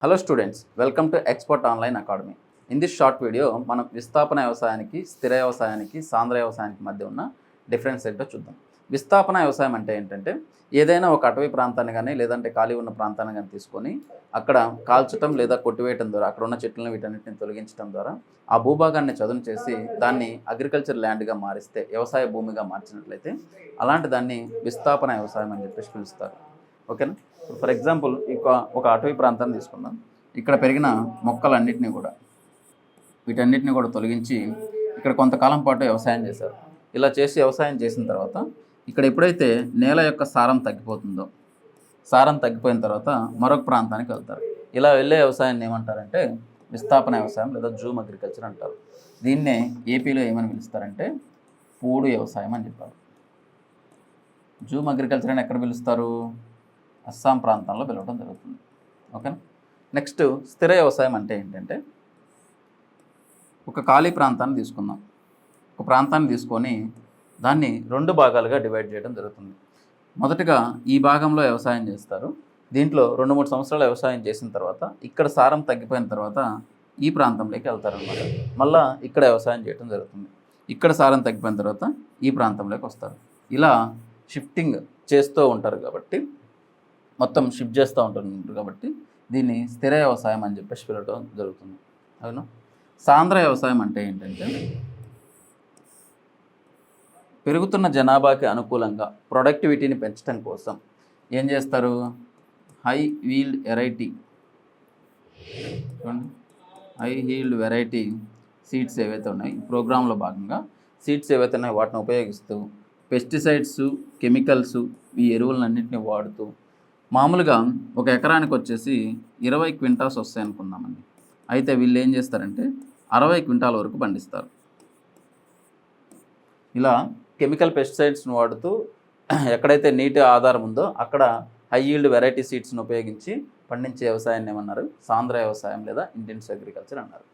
Hello students, welcome to expert online academy. In this short video మనం విస్థాపన వ్యవసాయానికి, స్థిర వ్యవసాయానికి, సాంద్ర వ్యవసాయానికి మధ్య ఉన్న డిఫరెన్స్ ఏంటో చూద్దాం. విస్థాపన వ్యవసాయం అంటే ఏంటంటే ఏదైనా ఒక అటవీ ప్రాంతాన్ని కానీ లేదంటే ఖాళీ ఉన్న ప్రాంతాన్ని కానీ తీసుకొని అక్కడ కాల్చడం లేదా కొట్టివేయడం ద్వారా అక్కడ ఉన్న చెట్లను వీటన్నిటిని తొలగించడం ద్వారా ఆ భూభాగాన్ని చదును చేసి దాన్ని అగ్రికల్చర్ ల్యాండ్గా మారిస్తే, వ్యవసాయ భూమిగా మార్చినట్లయితే అలాంటి దాన్ని విస్థాపన వ్యవసాయం అని చెప్పేసి పిలుస్తారు. ఓకేనా? ఫర్ ఎగ్జాంపుల్ ఒక అటవీ ప్రాంతాన్ని తీసుకుందాం. ఇక్కడ పెరిగిన మొక్కలన్నింటినీ కూడా వీటన్నిటిని కూడా తొలగించి ఇక్కడ కొంతకాలం పాటు వ్యవసాయం చేశారు. ఇలా చేసి వ్యవసాయం చేసిన తర్వాత ఇక్కడ ఎప్పుడైతే నేల యొక్క సారం తగ్గిపోతుందో, సారం తగ్గిపోయిన తర్వాత మరొక ప్రాంతానికి వెళ్తారు. ఇలా వెళ్ళే వ్యవసాయాన్ని ఏమంటారంటే విస్థాపన వ్యవసాయం లేదా జూమ్ అగ్రికల్చర్ అంటారు. దీన్నే ఏపీలో ఏమని పిలుస్తారంటే పూడు వ్యవసాయం అని చెప్పారు. జూమ్ అగ్రికల్చర్ అని ఎక్కడ పిలుస్తారు? అస్సాం ప్రాంతంలో పిలవడం జరుగుతుంది. ఓకేనా? నెక్స్ట్ స్థిర వ్యవసాయం అంటే ఏంటంటే ఒక ఖాళీ ప్రాంతాన్ని తీసుకుందాం. ఒక ప్రాంతాన్ని తీసుకొని దాన్ని 2 భాగాలుగా డివైడ్ చేయడం జరుగుతుంది. మొదటగా ఈ భాగంలో వ్యవసాయం చేస్తారు. దీంట్లో 2-3 సంవత్సరాలు వ్యవసాయం చేసిన తర్వాత ఇక్కడ సారం తగ్గిపోయిన తర్వాత ఈ ప్రాంతంలోకి వెళ్తారనమాట. మళ్ళీ ఇక్కడ వ్యవసాయం చేయడం జరుగుతుంది. ఇక్కడ సారం తగ్గిపోయిన తర్వాత ఈ ప్రాంతంలోకి వస్తారు. ఇలా షిఫ్టింగ్ చేస్తూ ఉంటారు కాబట్టి, మొత్తం షిఫ్ట్ చేస్తూ ఉంటారు కాబట్టి దీన్ని స్థిర వ్యవసాయం అని చెప్పేసి పిలవడం జరుగుతుంది. అవును. సాంద్ర వ్యవసాయం అంటే ఏంటంటే పెరుగుతున్న జనాభాకి అనుకూలంగా ప్రొడక్టివిటీని పెంచడం కోసం ఏం చేస్తారు? హై హీల్డ్ వెరైటీ సీడ్స్ ఏవైతే ఉన్నాయి, ఈ ప్రోగ్రాంలో భాగంగా సీడ్స్ ఏవైతే ఉన్నాయో వాటిని ఉపయోగిస్తూ పెస్టిసైడ్స్, కెమికల్స్, ఈ ఎరువులన్నింటినీ వాడుతూ మామూలుగా ఒక ఎకరానికి వచ్చేసి 20 క్వింటాల్స్ వస్తాయి అనుకుందామండి. అయితే వీళ్ళు ఏం చేస్తారంటే 60 క్వింటాల వరకు పండిస్తారు. ఇలా కెమికల్ పెస్టిసైడ్స్ని వాడుతూ ఎక్కడైతే నీటి ఆధారం ఉందో అక్కడ హై ఈల్డ్ వెరైటీ సీడ్స్ని ఉపయోగించి పండించే వ్యవసాయాన్ని ఏమన్నారు? సాంద్ర వ్యవసాయం లేదా ఇంటెన్సివ్ అగ్రికల్చర్ అన్నారు.